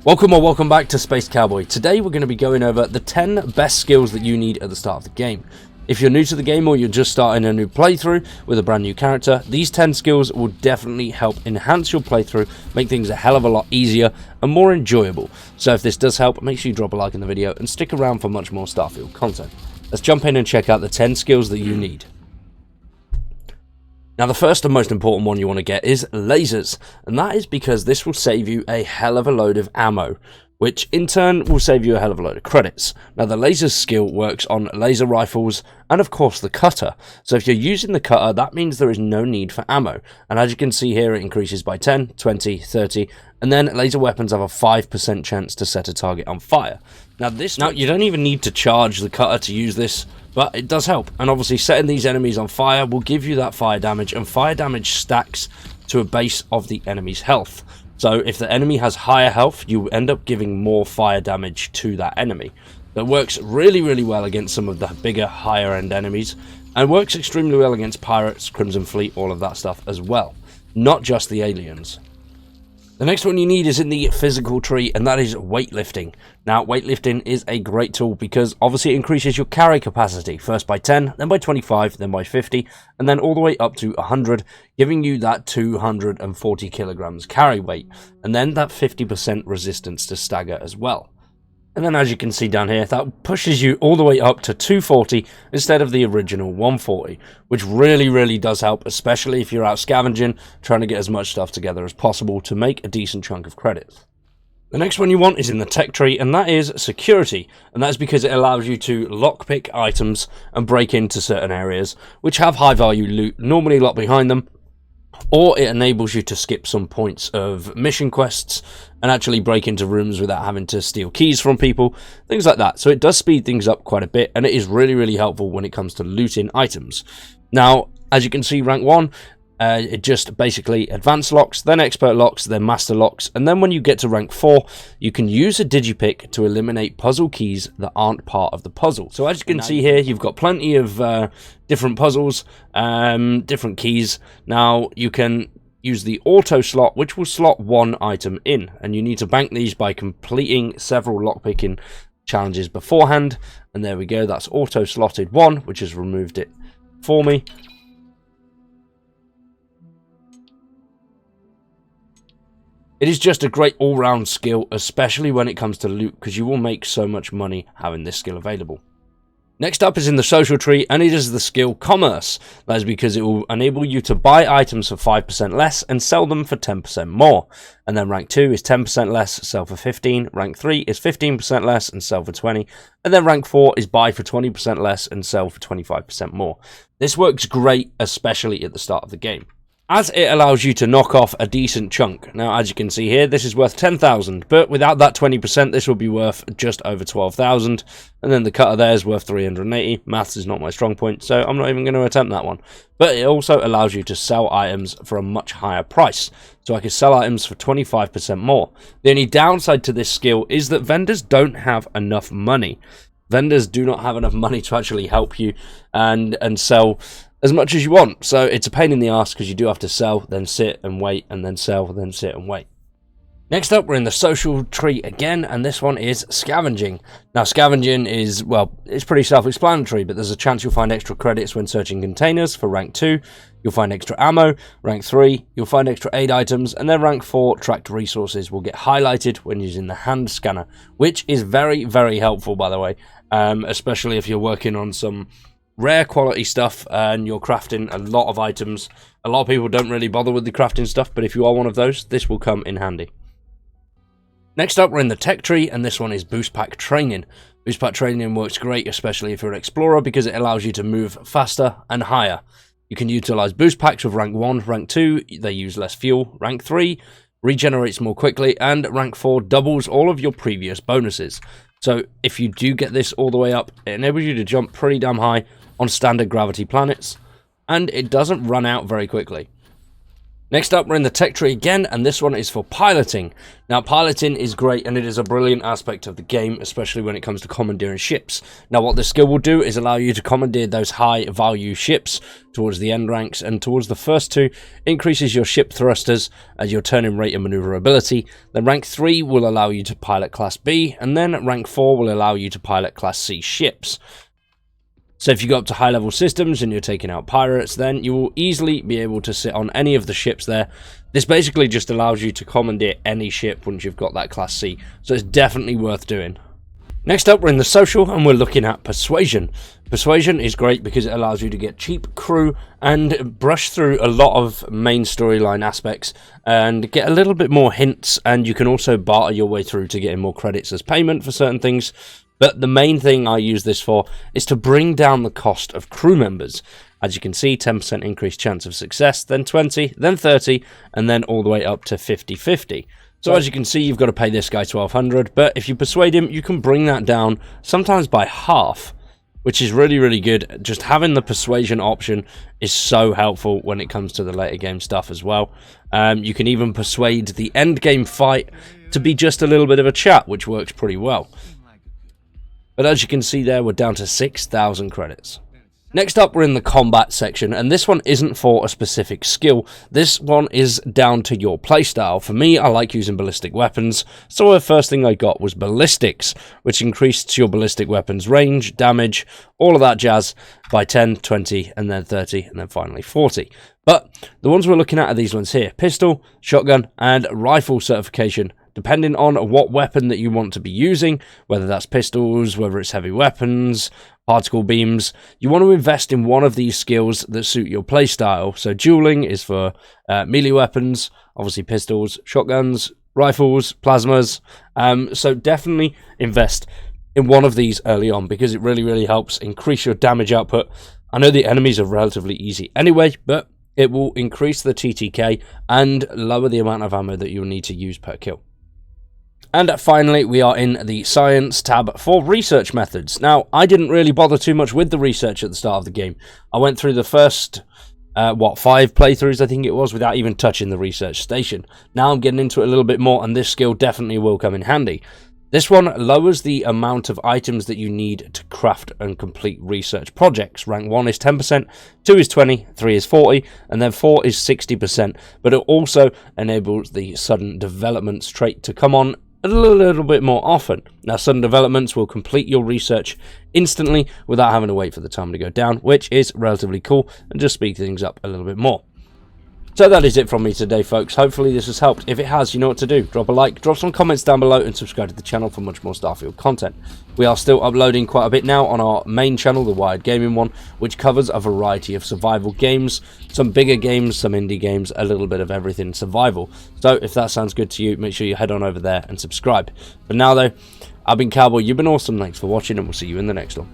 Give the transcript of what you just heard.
Welcome back to Space Cowboy. Today we're going to be going over the 10 best skills that you need at the start of the game. If you're new to the game or you're just starting a new playthrough with a brand new character, these 10 skills will definitely help enhance your playthrough, make things a hell of a lot easier and more enjoyable. So if this does help, make sure you drop a like in the video and stick around for much more Starfield content. Let's jump in and check out the 10 skills that you need. Now the first and most important one you want to get is lasers, and that is because this will save you a hell of a load of ammo, which in turn will save you a hell of a load of credits. Now the lasers skill works on laser rifles and of course the cutter, so if you're using the cutter that means there is no need for ammo, and as you can see here it increases by 10, 20, 30, and then laser weapons have a 5% chance to set a target on fire. Now you don't even need to charge the cutter to use this, but it does help, and obviously setting these enemies on fire will give you that fire damage, and fire damage stacks to a base of the enemy's health. So if the enemy has higher health, you end up giving more fire damage to that enemy. That works really well against some of the bigger, higher end enemies, and works extremely well against pirates, Crimson Fleet, all of that stuff as well, not just the aliens. The next one you need is in the physical tree, and that is weightlifting. Now, weightlifting is a great tool because obviously it increases your carry capacity, first by 10, then by 25, then by 50, and then all the way up to 100, giving you that 240 kilograms carry weight, and then that 50% resistance to stagger as well. And then as you can see down here, that pushes you all the way up to 240 instead of the original 140, which really does help, especially if you're out scavenging, trying to get as much stuff together as possible to make a decent chunk of credits. The next one you want is in the tech tree, and that is security, and that's because it allows you to lockpick items and break into certain areas which have high value loot normally locked behind them, or it enables you to skip some points of mission quests and actually break into rooms without having to steal keys from people, things like that. So it does speed things up quite a bit, and it is really helpful when it comes to looting items. Now, as you can see, rank 1, it just basically advanced locks, then expert locks, then master locks, and then when you get to rank 4, you can use a digipick to eliminate puzzle keys that aren't part of the puzzle. So as you can see here, you've got plenty of different puzzles, different keys. Now you can use the auto slot, which will slot one item in, and you need to bank these by completing several lockpicking challenges beforehand. And there we go, that's auto slotted 1, which has removed it for me. It is just a great all-round skill, especially when it comes to loot, because you will make so much money having this skill available. Next up is in the social tree, and it is the skill commerce. That is because it will enable you to buy items for 5% less and sell them for 10% more. And then rank 2 is 10% less, sell for 15. Rank 3 is 15% less and sell for 20. And then rank 4 is buy for 20% less and sell for 25% more. This works great, especially at the start of the game, as it allows you to knock off a decent chunk. Now, as you can see here, this is worth 10,000, but without that 20%, this will be worth just over 12,000. And then the cutter there is worth 380. Maths is not my strong point, so I'm not even going to attempt that one. But it also allows you to sell items for a much higher price. So I can sell items for 25% more. The only downside to this skill is that vendors don't have enough money. Vendors do not have enough money to actually help you and sell as much as you want, so it's a pain in the ass because you do have to sell, then sit and wait, and then sell, then sit and wait. Next up, we're in the social tree again, and this one is scavenging. Now, scavenging is, well, it's pretty self-explanatory, but there's a chance you'll find extra credits when searching containers for rank 2, you'll find extra ammo, rank 3, you'll find extra aid items, and then rank 4, tracked resources will get highlighted when using the hand scanner, which is very helpful, by the way, especially if you're working on some rare quality stuff and you're crafting a lot of items. A lot of people don't really bother with the crafting stuff, but if you are one of those, this will come in handy. Next up, we're in the tech tree, and this one is boost pack training. Boost pack training works great, especially if you're an explorer, because it allows you to move faster and higher. You can utilize boost packs with rank 1, rank 2, they use less fuel, rank 3 regenerates more quickly, and rank 4 doubles all of your previous bonuses. So if you do get this all the way up, it enables you to jump pretty damn high on standard gravity planets, and it doesn't run out very quickly. Next up, we're in the tech tree again, and this one is for piloting. Now, piloting is great, and it is a brilliant aspect of the game, especially when it comes to commandeering ships. Now, what this skill will do is allow you to commandeer those high-value ships towards the end ranks, and towards the first two, increases your ship thrusters as your turning rate and maneuverability. Then rank 3 will allow you to pilot Class B, and then rank 4 will allow you to pilot Class C ships. So if you go up to high level systems and you're taking out pirates, then you will easily be able to sit on any of the ships there. This basically just allows you to commandeer any ship once you've got that Class C, so it's definitely worth doing. Next up, we're in the social, and we're looking at Persuasion. Persuasion is great because it allows you to get cheap crew and brush through a lot of main storyline aspects and get a little bit more hints, and you can also barter your way through to getting more credits as payment for certain things. But the main thing I use this for is to bring down the cost of crew members. As you can see, 10% increased chance of success, then 20, then 30, and then all the way up to 50-50. So as you can see, you've got to pay this guy 1200, but if you persuade him, you can bring that down sometimes by half, which is really, really good. Just having the persuasion option is so helpful when it comes to the later game stuff as well. You can even persuade the end game fight to be just a little bit of a chat, which works pretty well. But as you can see there, we're down to 6,000 credits. Next up, we're in the combat section, and this one isn't for a specific skill. This one is down to your playstyle. For me, I like using ballistic weapons, so the first thing I got was ballistics, which increased your ballistic weapons range, damage, all of that jazz by 10, 20, and then 30, and then finally 40. But the ones we're looking at are these ones here: pistol, shotgun, and rifle certification. Depending on what weapon that you want to be using, whether that's pistols, whether it's heavy weapons, particle beams, you want to invest in one of these skills that suit your playstyle. So dueling is for melee weapons, obviously pistols, shotguns, rifles, plasmas. So definitely invest in one of these early on, because it really, really helps increase your damage output. I know the enemies are relatively easy anyway, but it will increase the TTK and lower the amount of ammo that you'll need to use per kill. And finally, we are in the science tab for research methods. Now, I didn't really bother too much with the research at the start of the game. I went through the first, 5 playthroughs, I think it was, without even touching the research station. Now I'm getting into it a little bit more, and this skill definitely will come in handy. This one lowers the amount of items that you need to craft and complete research projects. Rank 1 is 10%, 2 is 20, 3 is 40, and then 4 is 60%. But it also enables the sudden developments trait to come on a little bit more often. Now, sudden developments will complete your research instantly without having to wait for the time to go down, which is relatively cool and just speed things up a little bit more. So that is it from me today, folks. Hopefully this has helped. If it has, you know what to do. Drop a like, drop some comments down below, and subscribe to the channel for much more Starfield content. We are still uploading quite a bit now on our main channel, the Wired Gaming one, which covers a variety of survival games, some bigger games, some indie games, a little bit of everything survival. So if that sounds good to you, make sure you head on over there and subscribe. But now though, I've been Cowboy, you've been awesome, thanks for watching, and we'll see you in the next one.